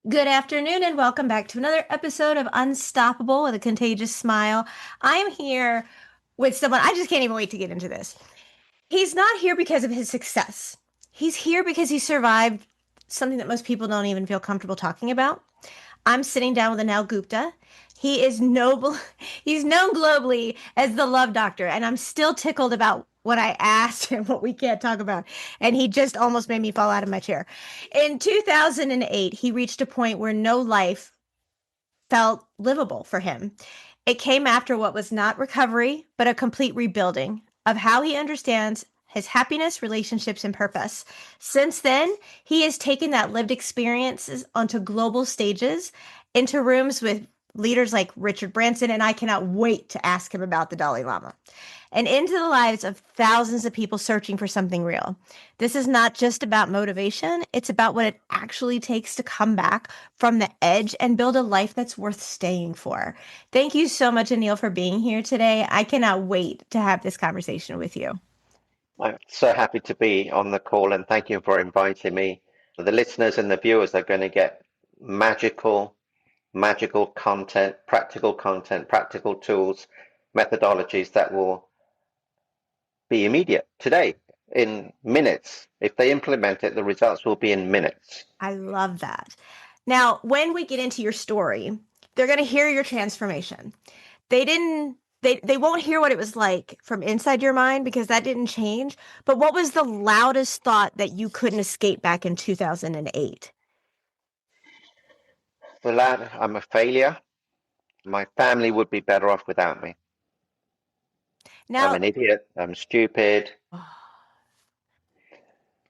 Good afternoon, and welcome back to another episode of Unstoppable with a Contagious Smile. I'm here with someone, I just can't even wait to get into this. He's not here because of his success. He's here because he survived something that most people don't even feel comfortable talking about. I'm sitting down with Anil Gupta. He is noble. He's known globally as the Love Doctor, and I'm still tickled about what I asked him, what we can't talk about. And he just almost made me fall out of my chair. In 2008, he reached a point where no life felt livable for him. It came after what was not recovery, but a complete rebuilding of how he understands his happiness, relationships, and purpose. Since then, he has taken that lived experiences onto global stages, into rooms with leaders like Richard Branson, and I cannot wait to ask him about the Dalai Lama, and into the lives of thousands of people searching for something real. This is not just about motivation, it's about what it actually takes to come back from the edge and build a life that's worth staying for. Thank you so much, Anil, for being here today. I cannot wait to have this conversation with you. I'm so happy to be on the call and thank you for inviting me. The listeners and the viewers are going to get magical, magical content, practical tools, methodologies that will be immediate today in minutes. If they implement it, the results will be in minutes. I love that. Now, when we get into your story, they're going to hear your transformation. They didn't they won't hear what it was like from inside your mind because that didn't change. But what was the loudest thought that you couldn't escape back in 2008? The lad, I'm a failure. My family would be better off without me. I'm Now, an idiot. I'm stupid.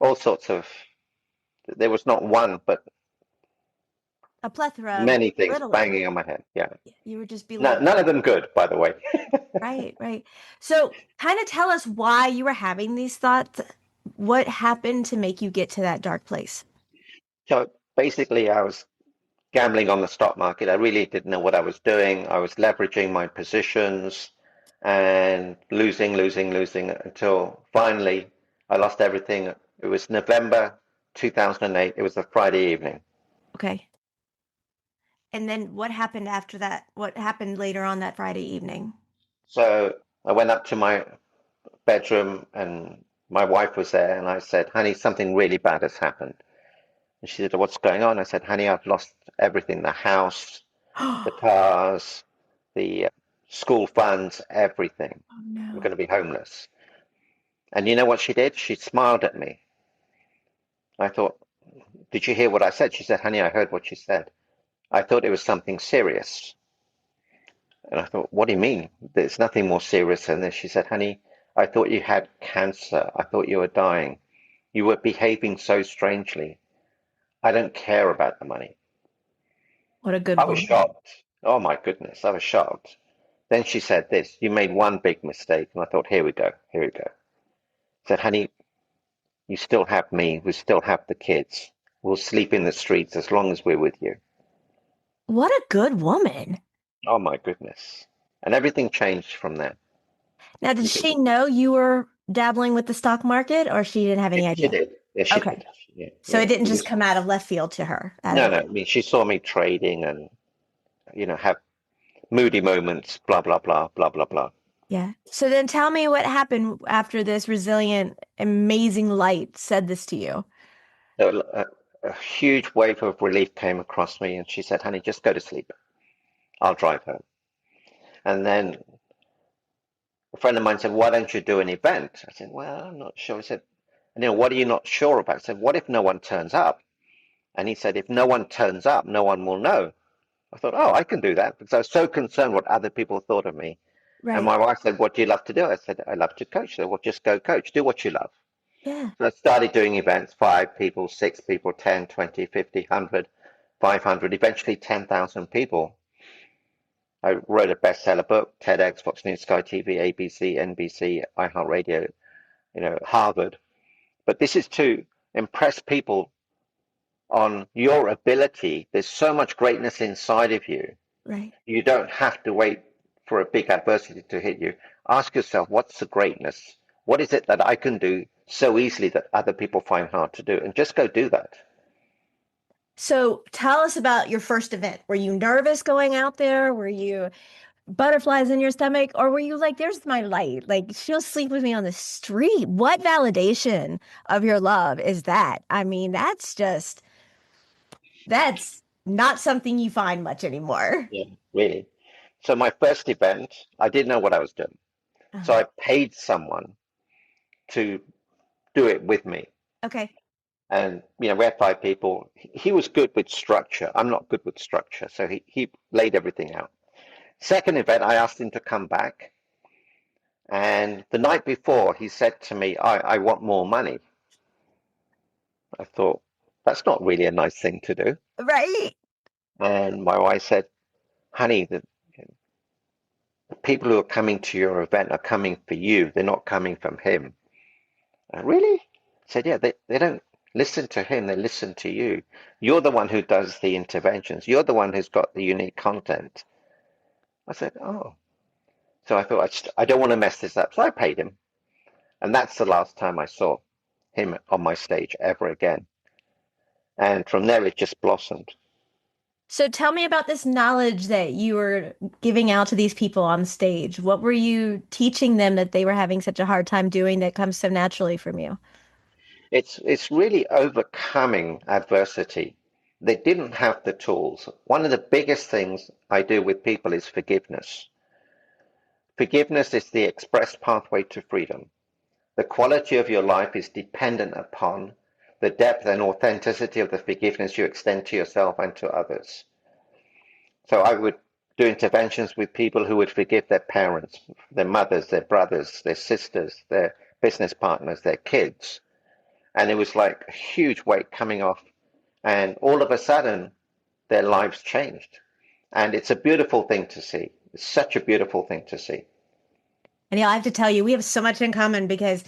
All sorts of, there was not one, but a plethora of many things belittling. banging on my head. Yeah. You were just No, belittled. none of them good, by the way. Right, right. So, kind of tell us why you were having these thoughts. What happened to make you get to that dark place? So basically, I was gambling on the stock market. I really didn't know what I was doing. I was leveraging my positions and losing until finally I lost everything. It was November 2008. It was a Friday evening. Okay. And then what happened after that? What happened later on that Friday evening? So I went up to my bedroom and my wife was there and I said, honey, something really bad has happened. And she said, what's going on? I said, honey, I've lost everything, the house, the Oh cars, the school funds, everything. I'm no. going to be homeless. And you know what she did? She smiled at me. I thought, did you hear what I said? She said, honey, I heard what you said. I thought it was something serious. And I thought, what do you mean? There's nothing more serious than this. She said, honey, I thought you had cancer. I thought you were dying. You were behaving so strangely. I don't care about the money. What a good I was woman. shocked. Oh my goodness, I was shocked. Then she said this, you made one big mistake. And I thought, here we go, here we go. I said, honey, you still have me. We still have the kids. We'll sleep in the streets as long as we're with you. What a good woman. Oh my goodness. And everything changed from there. Now, did You could, she know you were dabbling with the stock market or she didn't have any she idea? did. Yeah, she Okay. did. Yeah, So it yeah. didn't just Because come out of left field to her, out of no, the no. blue. I mean, she saw me trading and have moody moments. Blah blah blah blah blah blah. Yeah. So then tell me what happened after this resilient, amazing light said this to you. So a huge wave of relief came across me, and she said, "Honey, just go to sleep. I'll drive home." And then a friend of mine said, "Why don't you do an event?" I said, "Well, I'm not sure." He said, what are you not sure about?" I said, "What if no one turns up?" And he said, "If no one turns up, no one will know." I thought, "Oh, I can do that," because I was so concerned what other people thought of me. And Right. my wife said, "What do you love to do?" I said, "I love to coach." She said, "Well, just go coach. Do what you love." Yeah. So I started doing events, 5 people, 6 people, 10, 20, 50, 100, 500, eventually 10,000 people. I wrote a bestseller book, TEDx, Fox News, Sky TV, ABC, NBC, iHeartRadio, Harvard. But this is to impress people on your ability. There's so much greatness inside of you. Right. You don't have to wait for a big adversity to hit you. Ask yourself, what's the greatness? What is it that I can do so easily that other people find hard to do? And just go do that. So tell us about your first event. Were you nervous going out there? Were you butterflies in your stomach? Or were you like, there's my light? Like, she'll sleep with me on the street. What validation of your love is that? I mean, that's not something you find much anymore. Yeah, really. So my first event, I didn't know what I was doing. So Uh-huh. I paid someone to do it with me. Okay. And, we had 5 people. He was good with structure. I'm not good with structure. So he laid everything out. Second event, I asked him to come back. And the night before, he said to me, I want more money. I thought, that's not really a nice thing to do. Right. And my wife said, honey, the people who are coming to your event are coming for you. They're not coming from him. Really? I said, yeah, they don't listen to him. They listen to you. You're the one who does the interventions. You're the one who's got the unique content. I said, oh. So I thought, I don't want to mess this up. So I paid him. And that's the last time I saw him on my stage ever again. And from there, it just blossomed. So tell me about this knowledge that you were giving out to these people on stage. What were you teaching them that they were having such a hard time doing that comes so naturally from you? It's really overcoming adversity. They didn't have the tools. One of the biggest things I do with people is forgiveness. Forgiveness is the express pathway to freedom. The quality of your life is dependent upon the depth and authenticity of the forgiveness you extend to yourself and to others. So I would do interventions with people who would forgive their parents, their mothers, their brothers, their sisters, their business partners, their kids. And it was like a huge weight coming off. And all of a sudden, their lives changed. And it's a beautiful thing to see. It's such a beautiful thing to see. And I have to tell you, we have so much in common because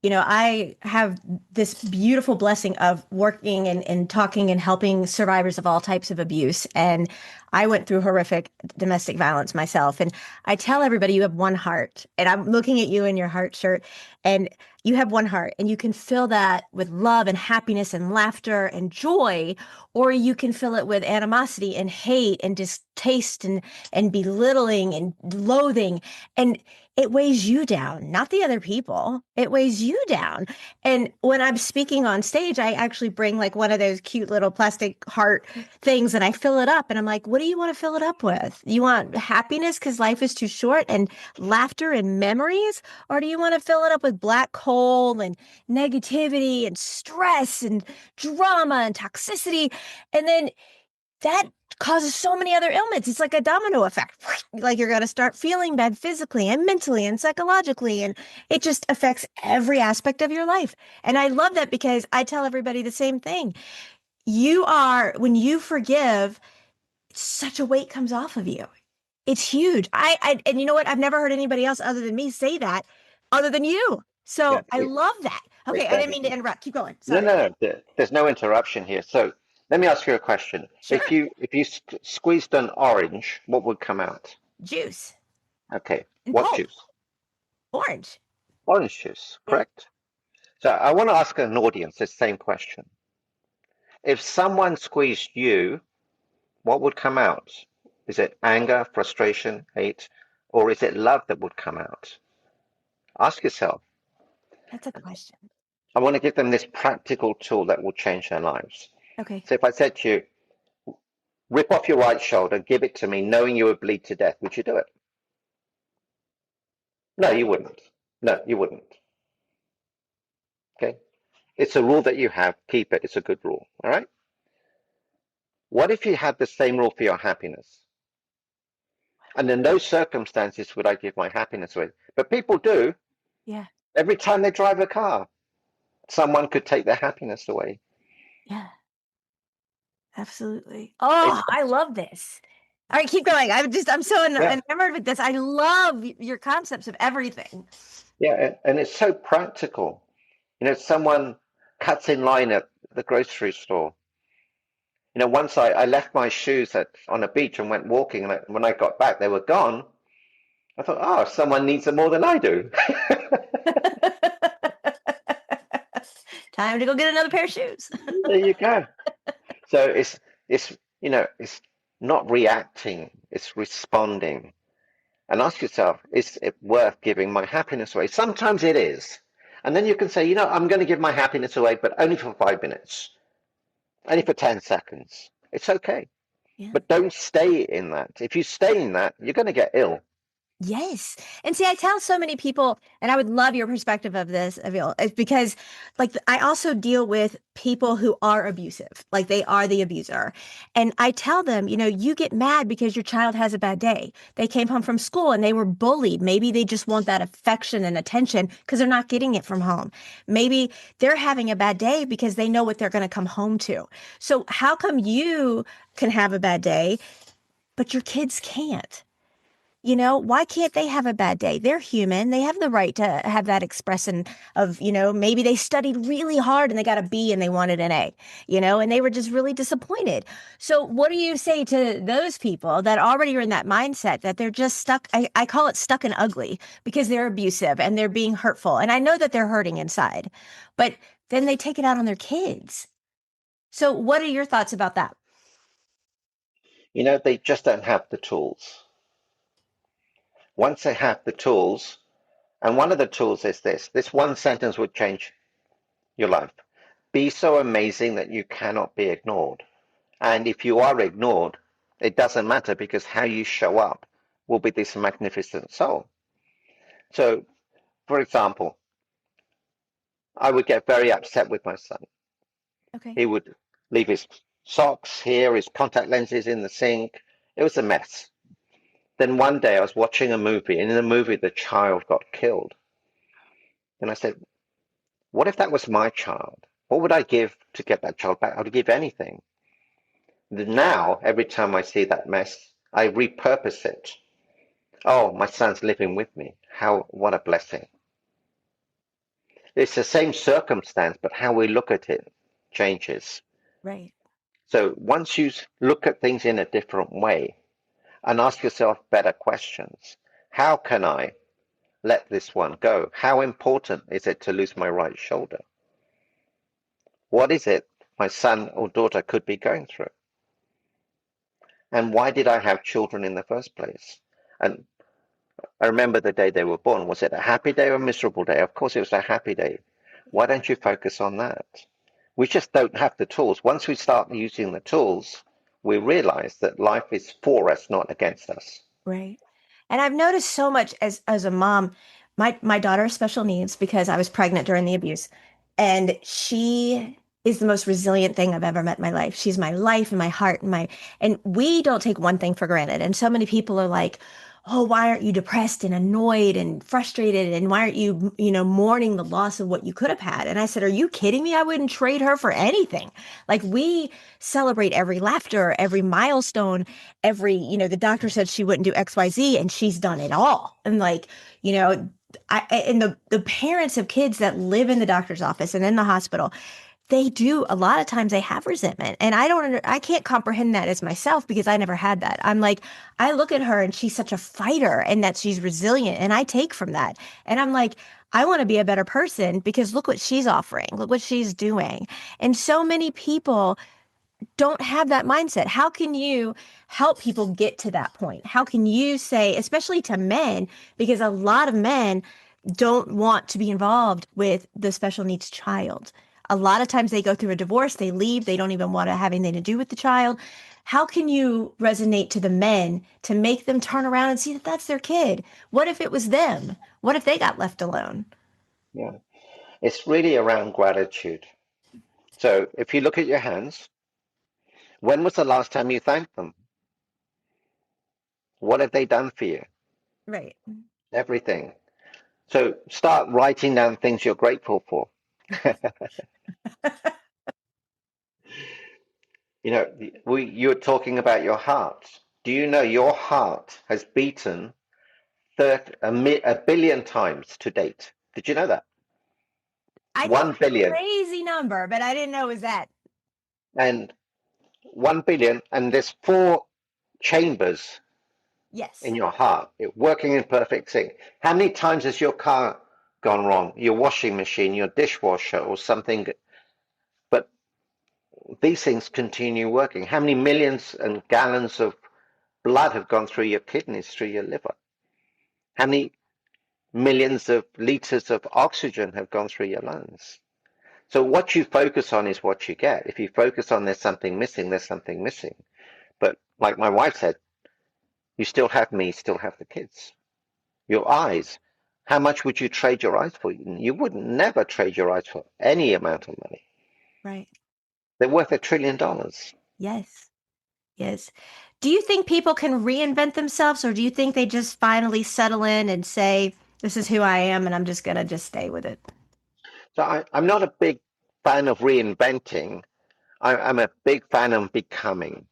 I have this beautiful blessing of working and talking and helping survivors of all types of abuse. And I went through horrific domestic violence myself. And I tell everybody you have one heart. And I'm looking at you in your heart shirt, and you have one heart, and you can fill that with love and happiness and laughter and joy, or you can fill it with animosity and hate and distaste and belittling and loathing. And it weighs you down, not the other people. It weighs you down. And when I'm speaking on stage, I actually bring like one of those cute little plastic heart things and I fill it up. And I'm like, what do you want to fill it up with? You want happiness because life is too short and laughter and memories? Or do you want to fill it up with black coal and negativity and stress and drama and toxicity? And then that causes so many other ailments. It's like a domino effect. Like you're going to start feeling bad physically and mentally and psychologically. And it just affects every aspect of your life. And I love that because I tell everybody the same thing. When you forgive, such a weight comes off of you. It's huge. And you know what? I've never heard anybody else other than me say that other than you. Yeah, So I love that. Okay. I didn't mean to exactly. interrupt. Keep going. No, Sorry. no, no. There's no interruption here. So let me ask you a question. If Sure. you squeezed an orange, what would come out? Juice Okay, and what pulp, juice? orange. Orange juice, Yeah. correct? So I want to ask an audience the same question. If someone squeezed you, what would come out? Is it anger, frustration, hate, or is it love that would come out? Ask yourself. That's a question. I want to give them this practical tool that will change their lives. Okay. So if I said to you, rip off your right shoulder, give it to me, knowing you would bleed to death, would you do it? No, No. you wouldn't. No, you wouldn't. Okay. It's a rule that you have. Keep it. It's a good rule. All right. What if you had the same rule for your happiness? And in those circumstances would I give my happiness away? But people do. Yeah. Every time they drive a car, someone could take their happiness away. Yeah. Absolutely. Oh, It's I love this. All right, keep going. I'm so yeah, enamored with this. I love your concepts of everything. yeah, and it's so practical. Someone cuts in line at the grocery store. Once I left my shoes on a beach and went walking, and when I got back, they were gone. I thought, oh, someone needs them more than I do. Time to go get another pair of shoes. There you go. So it's not reacting, it's responding. And ask yourself, is it worth giving my happiness away? Sometimes it is. And then you can say, I'm going to give my happiness away, but only for 5 minutes, only for 10 seconds. It's okay. Yeah. But don't stay in that. If you stay in that, you're going to get ill. Yes. And see, I tell so many people, and I would love your perspective of this, Avil, is because like I also deal with people who are abusive, like they are the abuser. And I tell them, you get mad because your child has a bad day. They came home from school and they were bullied. Maybe they just want that affection and attention because they're not getting it from home. Maybe they're having a bad day because they know what they're going to come home to. So how come you can have a bad day, but your kids can't? Why can't they have a bad day? They're human. They have the right to have that expression of, maybe they studied really hard and they got a B and they wanted an A, and they were just really disappointed. So what do you say to those people that already are in that mindset that they're just stuck? I call it stuck and ugly because they're abusive and they're being hurtful. And I know that they're hurting inside, but then they take it out on their kids. So what are your thoughts about that? They just don't have the tools. Once they have the tools, and one of the tools is this one sentence would change your life. Be so amazing that you cannot be ignored. And if you are ignored, it doesn't matter because how you show up will be this magnificent soul. So, for example, I would get very upset with my son. Okay. He would leave his socks here, his contact lenses in the sink. It was a mess. Then one day I was watching a movie, and in the movie, the child got killed. And I said, what if that was my child? What would I give to get that child back? I would give anything. Now, every time I see that mess, I repurpose it. Oh, my son's living with me. What a blessing. It's the same circumstance, but how we look at it changes. Right. So once you look at things in a different way and ask yourself better questions, how can I let this one go? How important is it to lose my right shoulder? What is it my son or daughter could be going through? And why did I have children in the first place? And I remember the day they were born. Was it a happy day or a miserable day? Of course, it was a happy day. Why don't you focus on that? We just don't have the tools. Once we start using the tools, we realize that life is for us, not against us. Right. And I've noticed so much as a mom, my daughter has special needs because I was pregnant during the abuse. And she is the most resilient thing I've ever met in my life. She's my life and my heart and we don't take one thing for granted. And so many people are like, "Oh, why aren't you depressed and annoyed and frustrated? And why aren't you, mourning the loss of what you could have had?" And I said, "Are you kidding me? I wouldn't trade her for anything." Like we celebrate every laughter, every milestone, the doctor said she wouldn't do XYZ and she's done it all. And like, you know, and the parents of kids that live in the doctor's office and in the hospital, they do a lot of times they have resentment. And I can't comprehend that as myself because I never had that. I'm like, I look at her and she's such a fighter and that she's resilient and I take from that. And I'm like, I want to be a better person because look what she's offering. Look what she's doing. And so many people don't have that mindset. How can you help people get to that point? How can you say, especially to men, because a lot of men don't want to be involved with the special needs child. A lot of times they go through a divorce, they leave, they don't even want to have anything to do with the child. How can you resonate to the men to make them turn around and see that that's their kid? What if it was them? What if they got left alone? Yeah. It's really around gratitude. So if you look at your hands, when was the last time you thanked them? What have they done for you? Right. Everything. So start writing down things you're grateful for. You're talking about your heart. Do you know your heart has beaten 1 billion times to date? Did you know that? I know 1 billion. a crazy number, but I didn't know it was that. And 1 billion, and there's four chambers Yes. in your heart, working in perfect sync. How many times has your car gone wrong? Your washing machine, your dishwasher, or something? But these things continue working. How many millions and gallons of blood have gone through your kidneys, through your liver? How many millions of liters of oxygen have gone through your lungs? So what you focus on is what you get. If you focus on there's something missing, there's something missing. But like my wife said, you still have me, still have the kids. Your eyes. How much would you trade your eyes for? You would never trade your eyes for any amount of money. Right. They're worth $1 trillion. Yes. Yes. Do you think people can reinvent themselves, or do you think they just finally settle in and say, this is who I am, and I'm just gonna just stay with it? So I'm not a big fan of reinventing. I'm a big fan of becoming.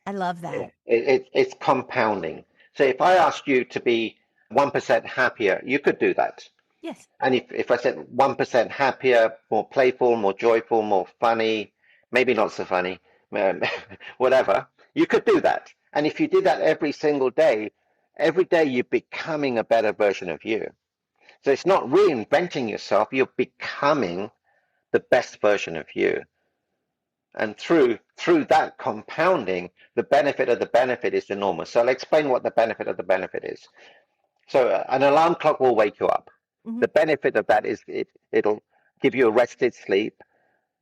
I love that. It's compounding. So if I asked you to be 1% happier, you could do that. Yes. And if I said 1% happier, more playful, more joyful, more funny, maybe not so funny, um, whatever, you could do that. And if you did that every day you're becoming a better version of you. So it's not reinventing yourself, you're becoming the best version of you. And through that compounding, the benefit of the benefit is enormous. So I'll explain what the benefit of the benefit is. So an alarm clock will wake you up. Hmm. The benefit of that is it'll give you a rested sleep.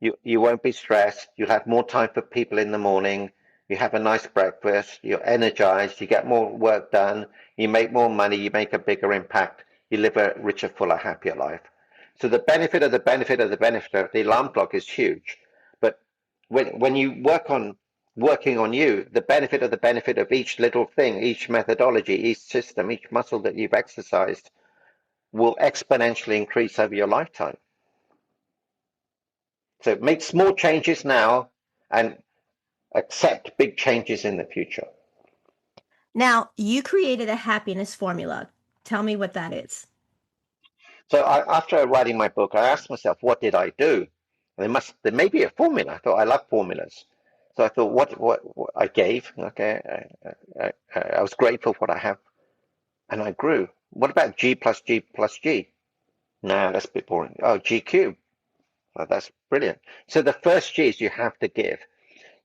You won't be stressed. You'll have more time for people in the morning. You have a nice breakfast. You're energized. You get more work done. You make more money. You make a bigger impact. You live a richer, fuller, happier life. So the benefit of the benefit of the benefit of the alarm clock is huge. But when you working on you, the benefit of each little thing, each methodology, each system, each muscle that you've exercised will exponentially increase over your lifetime. So make small changes now and accept big changes in the future. Now, you created a happiness formula. Tell me what that is. So after writing my book, I asked myself, what did I do? There may be a formula. I thought I love formulas. So I thought, what I gave, okay, I was grateful for what I have, and I grew. What about G plus G plus G? No, that's a bit boring. Oh, G cubed. Oh, that's brilliant. So the first G is you have to give.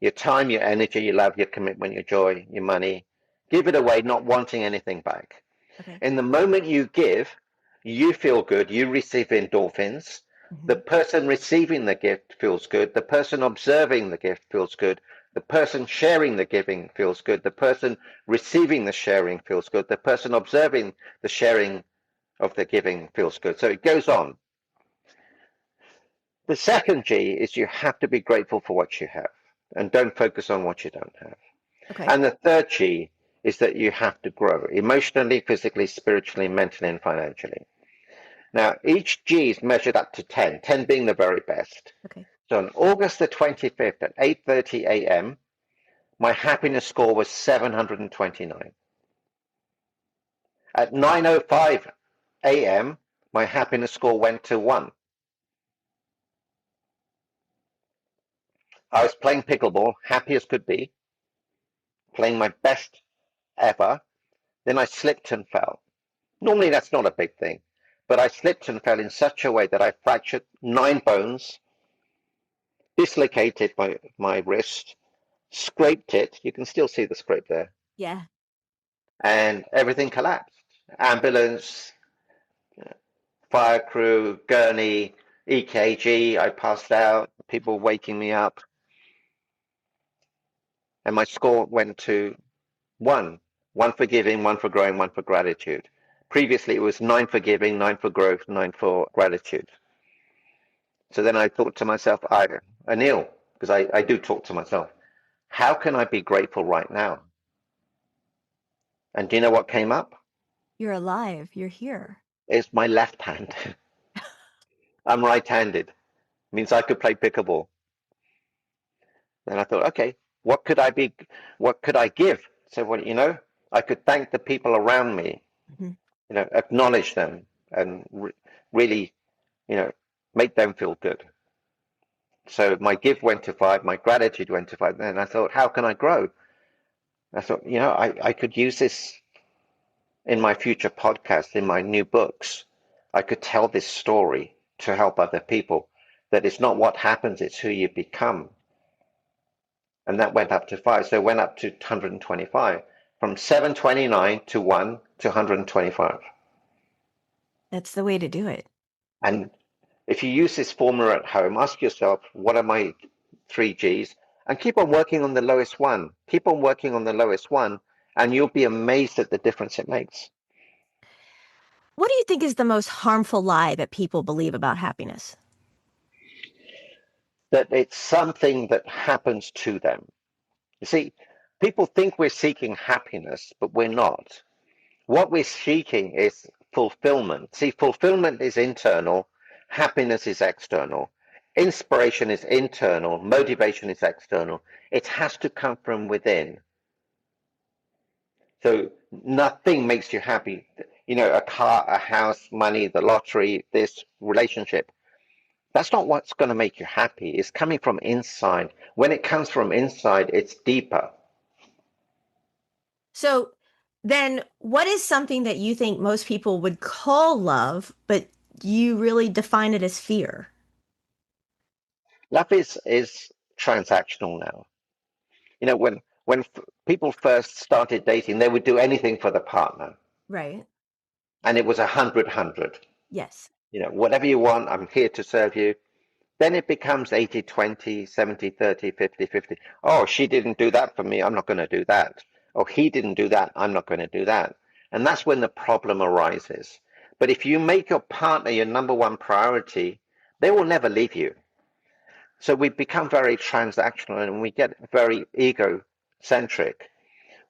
Your time, your energy, your love, your commitment, your joy, your money. Give it away, not wanting anything back. Okay. In the moment you give, you feel good, you receive endorphins. The Hmm. person receiving the gift feels good. The person observing the gift feels good. The person sharing the giving feels good. The person receiving the sharing feels good. The person observing the sharing of the giving feels good. So it goes on. The second G is you have to be grateful for what you have and don't focus on what you don't have. Okay. And the third G is that you have to grow emotionally, physically, spiritually, mentally, and financially. Now, each G is measured up to 10, 10 being the very best. Okay. So on August the 25th at 8:30 a.m., my happiness score was 729. At 9:05 a.m., my happiness score went to 1. I was playing pickleball, happy as could be, playing my best ever. Then I slipped and fell. Normally that's not a big thing, but I slipped and fell in such a way that I fractured 9 bones, dislocated my wrist, scraped it. You can still see the scrape there, Yeah. and everything collapsed. Ambulance, fire crew, gurney, EKG. I passed out. People waking me up, and my score went to 1. 1 for giving, 1 for growing, 1 for gratitude. Previously, it was 9 for giving, 9 for growth, 9 for gratitude. So then I thought to myself, Anil, because I do talk to myself, how can I be grateful right now? And do you know what came up? You're alive. You're here. It's my left hand. I'm right-handed. Means I could play pickleball. Then I thought, okay, what could I be? What could I give? So, well, I could thank the people around me, Hmm. acknowledge them and really, you know, make them feel good. So my give went to 5, my gratitude went to 5. Then I thought, how can I grow? I thought, I could use this in my future podcasts, in my new books. I could tell this story to help other people that it's not what happens, it's who you become. and that went up to 5. So it went up to 125, from 729 to 1 to 125. That's the way to do it. And if you use this formula at home, ask yourself, what are my three G's? And keep on working on the lowest one. Keep on working on the lowest one, and you'll be amazed at the difference it makes. What do you think is the most harmful lie that people believe about happiness? That it's something that happens to them. You see, people think we're seeking happiness, but we're not. What we're seeking is fulfillment. See, fulfillment is internal, happiness is external, inspiration is internal, motivation is external. It has to come from within. So nothing makes you happy. You know, a car, a house, money, the lottery, this relationship. That's not what's going to make you happy. It's coming from inside. When it comes from inside, it's deeper. So then what is something that you think most people would call love, but you really define it as fear? Love is transactional now. You know, when people first started dating, they would do anything for the partner, Right. and it was 100-100. Yes. You know, whatever you want, I'm here to serve you. Then it becomes 80-20, 70-30, 50-50. Oh, she didn't do that for me. I'm not going to do that. Oh, he didn't do that. I'm not going to do that. And that's when the problem arises. But if you make your partner your number one priority, they will never leave you. So we become very transactional and we get very egocentric.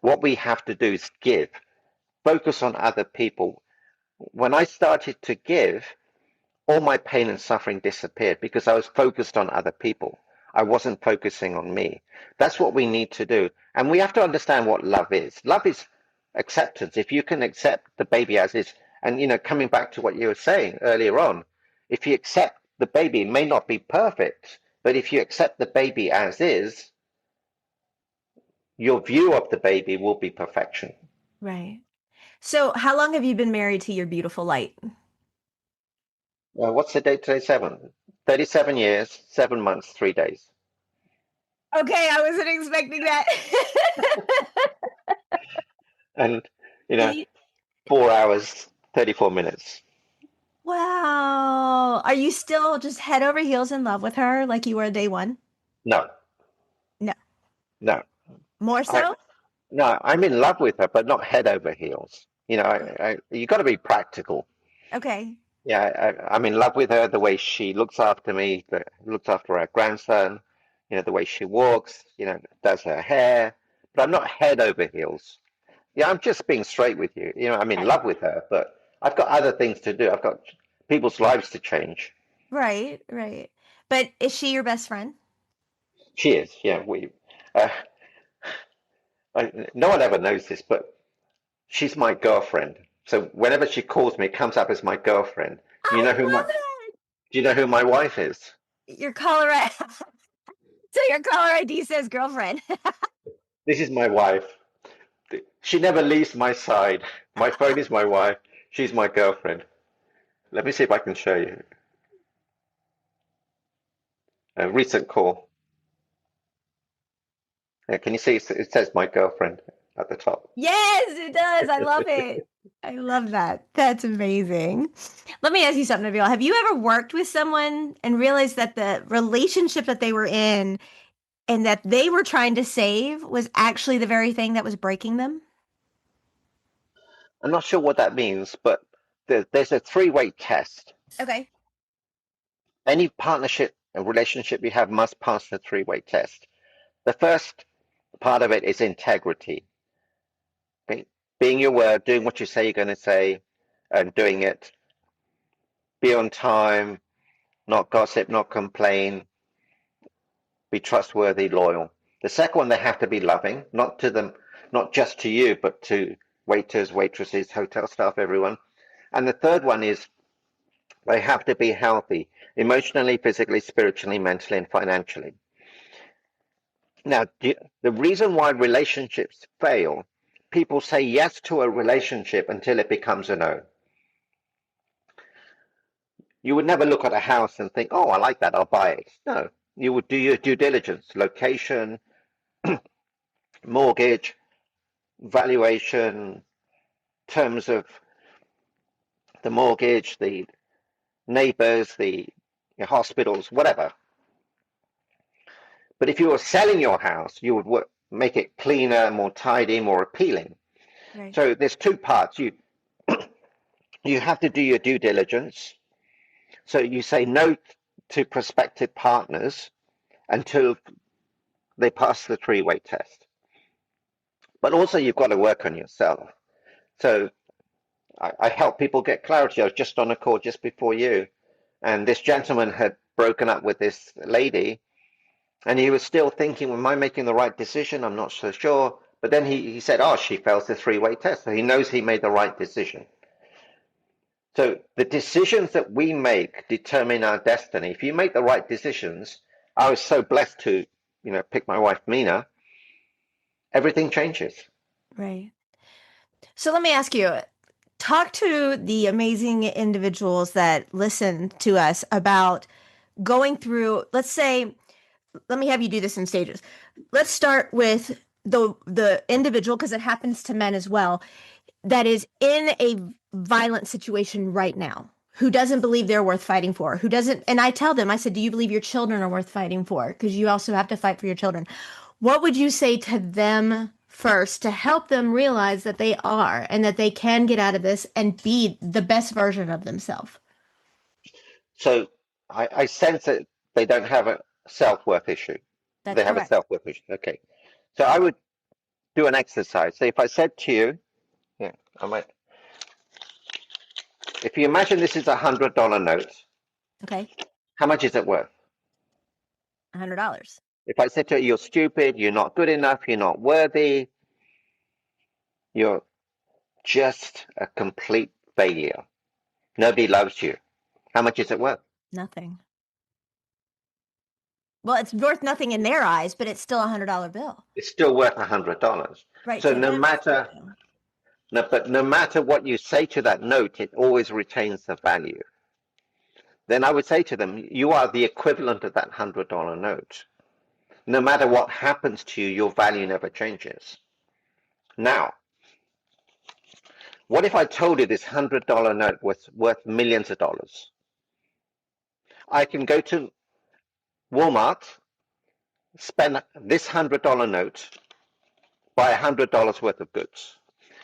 What we have to do is give, focus on other people. When I started to give, all my pain and suffering disappeared because I was focused on other people. I wasn't focusing on me. That's what we need to do. And we have to understand what love is. Love is acceptance. If you can accept the baby as is, and you know, coming back to what you were saying earlier on, if you accept the baby, it may not be perfect, but if you accept the baby as is, your view of the baby will be perfection. Right. So how long have you been married to your beautiful light? What's the date today? 37 years, 7 months, 3 days. Okay, I wasn't expecting that. And, you Do know, you, 4 hours, 34 minutes. wow. Are you still just head over heels in love with her like you were day one? No, No. no. More I so? no, I'm in love with her, but not head over heels. You know, you got to be practical. Okay. Yeah, I'm in love with her, the way she looks after me, looks after our grandson, you know, the way she walks, you know, does her hair, but I'm not head over heels. Yeah, I'm just being straight with you. You know, I'm in Uh, love with her, but I've got other things to do. I've got people's lives to change. right, right. But is she your best friend? She is, yeah. Uh, no one ever knows this, but she's my girlfriend. So whenever she calls me, it comes up as my girlfriend. You know I who my, love it. do you know who my wife is? Your caller ID. So your caller ID says girlfriend. This is my wife. She never leaves my side. My phone is my wife. She's my girlfriend. Let me see if I can show you. A recent call. Can you see it says my girlfriend at the top? Yes, it does. I love it. I love that. That's amazing. Let me ask you something, Nabil. Have you ever worked with someone and realized that the relationship that they were in and that they were trying to save was actually the very thing that was breaking them? I'm not sure what that means, but there's a three-way test. Okay. Any partnership and relationship you have must pass the three-way test. The first part of it is integrity. Being your word, doing what you say you're going to say, and doing it. Be on time, not gossip, not complain, be trustworthy, loyal. The second one, they have to be loving, not to them, not just to you, but to waiters, waitresses, hotel staff, everyone. And the third one is they have to be healthy, emotionally, physically, spiritually, mentally, and financially. Now, the reason why relationships fail, people say yes to a relationship until it becomes a no. You would never look at a house and think, oh, I like that, I'll buy it. No, you would do your due diligence, location, mortgage, valuation, terms of the mortgage, the neighbors, the hospitals, whatever. But if you were selling your house, you would make it cleaner, more tidy, more appealing. Right. So there's two parts. You have to do your due diligence. So you say no to prospective partners until they pass the three-way test. But also you've got to work on yourself. So I help people get clarity. I was just on a call just before you, and this gentleman had broken up with this lady, and he was still thinking, am I making the right decision? I'm not so sure. But then he said, oh, she fails the three-way test. So he knows he made the right decision. So the decisions that we make determine our destiny. If you make the right decisions, I was so blessed to, pick my wife, Mina, everything changes. Right. So let me ask you, talk to the amazing individuals that listen to us about going through, let's say, let me have you do this in stages. Let's start with the individual, because it happens to men as well, that is in a violent situation right now, who doesn't believe they're worth fighting for, who doesn't, and I tell them, I said, do you believe your children are worth fighting for? Because you also have to fight for your children. What would you say to them first to help them realize that they are and that they can get out of this and be the best version of themselves? So I sense that they don't have a self-worth issue. That's They have a correct. self-worth issue. Okay. So I would do an exercise. So if I said to you, yeah, I might, if you imagine this is $100 note, Okay. how much is it worth? $100. If I said to you, you're stupid, you're not good enough, you're not worthy, you're just a complete failure. Nobody loves you. How much is it worth? Nothing. Well, it's worth nothing in their eyes, but it's still $100 bill. It's still worth $100. Right, So to no them, it's matter nothing. no, but no matter what you say to that note, it always retains the value. Then I would say to them, you are the equivalent of that $100 note. No matter what happens to you, your value never changes. Now, what if I told you this $100 note was worth millions of dollars? I can go to Walmart, spend this $100 note, buy $100 worth of goods.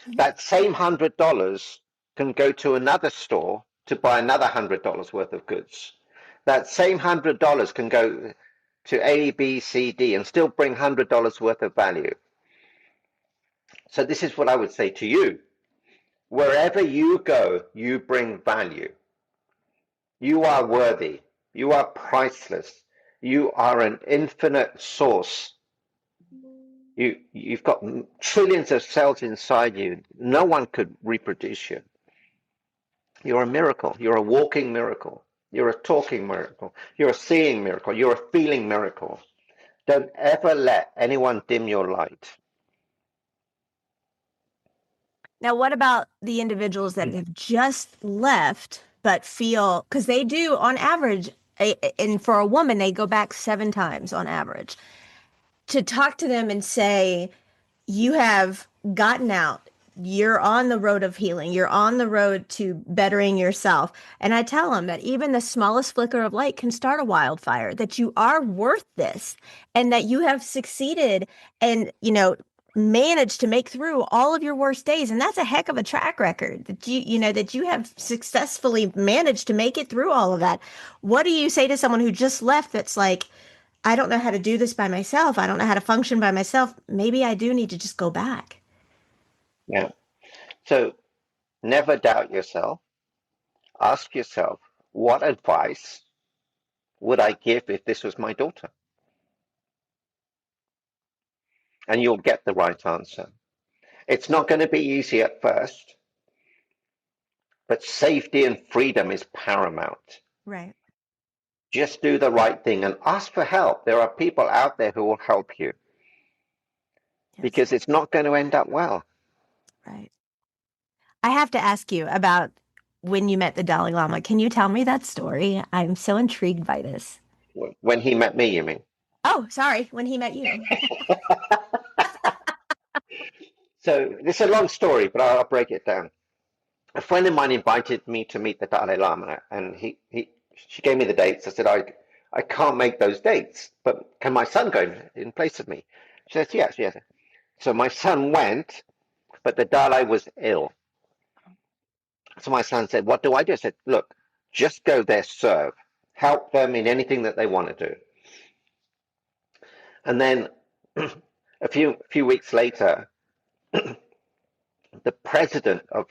Mhm. That same $100 can go to another store to buy another $100 worth of goods. That same $100 can go to A, B, C, D and still bring $100 worth of value. So this is what I would say to you. Wherever you go, you bring value. You are worthy. You are priceless. You are an infinite source. You've got trillions of cells inside you. No one could reproduce you. You're a miracle. You're a walking miracle. You're a talking miracle. You're a seeing miracle. You're a feeling miracle. Don't ever let anyone dim your light. Now, what about the individuals that have just left but feel, because they do on average, and for a woman, they go back 7 times on average, to talk to them and say, you have gotten out. You're on the road of healing. You're on the road to bettering yourself. And I tell them that even the smallest flicker of light can start a wildfire, that you are worth this and that you have succeeded and, managed to make through all of your worst days. And that's a heck of a track record that that you have successfully managed to make it through all of that. What do you say to someone who just left that's like, I don't know how to do this by myself. I don't know how to function by myself. Maybe I do need to just go back. Yeah. So never doubt yourself. Ask yourself, what advice would I give if this was my daughter? And you'll get the right answer. It's not going to be easy at first, but safety and freedom is paramount. Right. Just do the right thing and ask for help. There are people out there who will help you Yes. because it's not going to end up well. Right. I have to ask you about when you met the Dalai Lama. Can you tell me that story? I'm so intrigued by this. When he met me, you mean? Oh, sorry, when he met you. So this is a long story, but I'll break it down. A friend of mine invited me to meet the Dalai Lama, and she gave me the dates. I said, I can't make those dates, but can my son go in place of me? She says, yes, yes. So my son went, but the Dalai was ill. So my son said, what do I do? I said, look, just go there, serve, help them in anything that they want to do. And then a few weeks later, the president of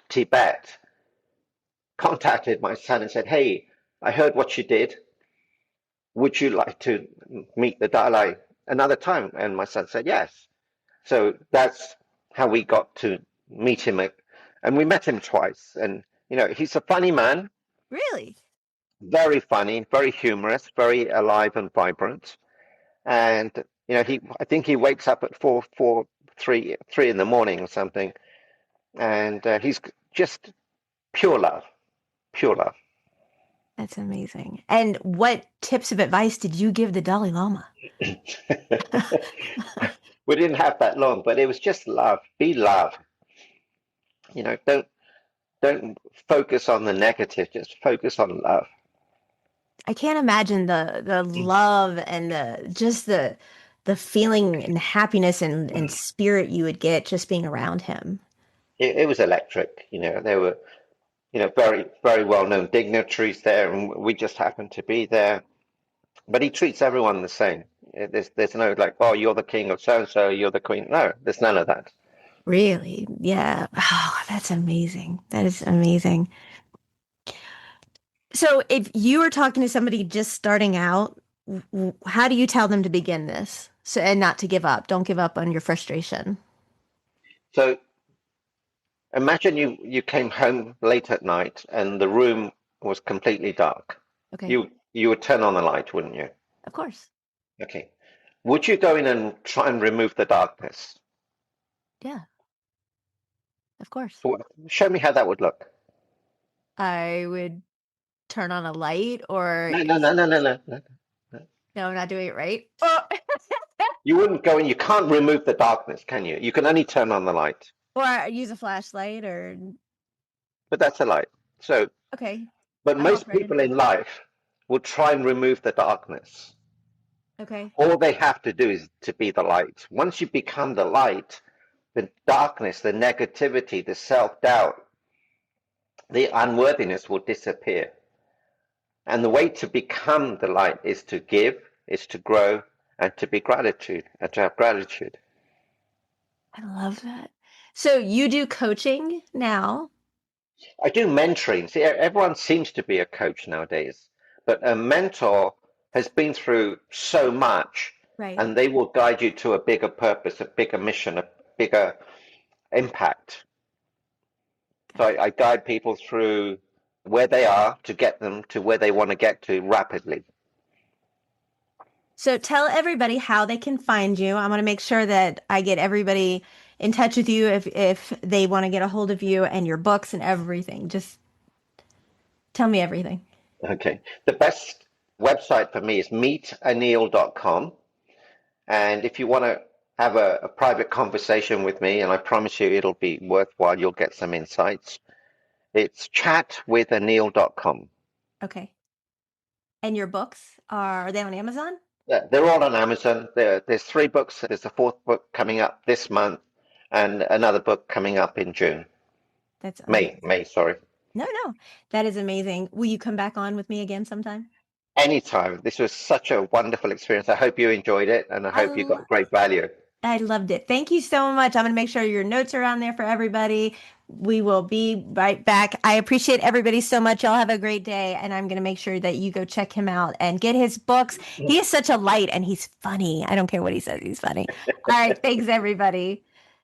Tibet contacted my son and said, hey, I heard what you did. Would you like to meet the Dalai another time? And my son said, yes. So that's how we got to meet him. And we met him twice. And, he's a funny man, Really? very funny, very humorous, very alive and vibrant. And, I think he wakes up at 3 in the morning or something. And he's just pure love, pure love. That's amazing. And what tips of advice did you give the Dalai Lama? We didn't have that long, but it was just love. Be love. Don't focus on the negative. Just focus on love. I can't imagine the love and the feeling and happiness and spirit you would get just being around him. It was electric. There were very very well known dignitaries there, and we just happened to be there. But he treats everyone the same. There's no like, oh, you're the king of so and so, you're the queen. No, there's none of that. Really? Yeah. Oh, that's amazing. That is amazing. So if you were talking to somebody just starting out, how do you tell them to begin this? So, and not to give up. Don't give up on your frustration. So imagine you came home late at night and the room was completely dark. Okay. You would turn on the light, wouldn't you? Of course. Okay. Would you go in and try and remove the darkness? Yeah, of course. Show me how that would look. I would turn on a light or No, no, no, no, no, no, no. no, I'm not doing it right. Oh. You wouldn't go in. You can't remove the darkness, can you? You can only turn on the light. Or use a flashlight or But that's a light. So, okay. but I'm most open. people in life will try and remove the darkness. Okay. All they have to do is to be the light. Once you become the light, the darkness, the negativity, the self-doubt, the unworthiness will disappear. And the way to become the light is to give, is to grow, and to be gratitude, and to have gratitude. I love that. So you do coaching now? I do mentoring. See, everyone seems to be a coach nowadays, but a mentor has been through so much, Right. and they will guide you to a bigger purpose, a bigger mission, a bigger impact. So Gotcha. I guide people through where they are to get them to where they want to get to rapidly. So tell everybody how they can find you. I want to make sure that I get everybody in touch with you if they want to get a hold of you and your books and everything. Just tell me everything. Okay. The best website for me is meetanil.com. And if you want to have a private conversation with me, and I promise you it'll be worthwhile, you'll get some insights, it's chatwithanil.com. Okay. And your books are they on Amazon? Yeah, they're all on Amazon. There's 3 books. There's a 4th book coming up this month and another book coming up in June. That's May, amazing. May, sorry. No, no. That is amazing. Will you come back on with me again sometime? Anytime. This was such a wonderful experience. I hope you enjoyed it and I I hope you lo- got great value. I loved it. Thank you so much. I'm going to make sure your notes are on there for everybody. We will be right back. I appreciate everybody so much. Y'all have a great day. And I'm going to make sure that you go check him out and get his books. He is such a light and he's funny. I don't care what he says. He's funny. All right. Thanks, everybody.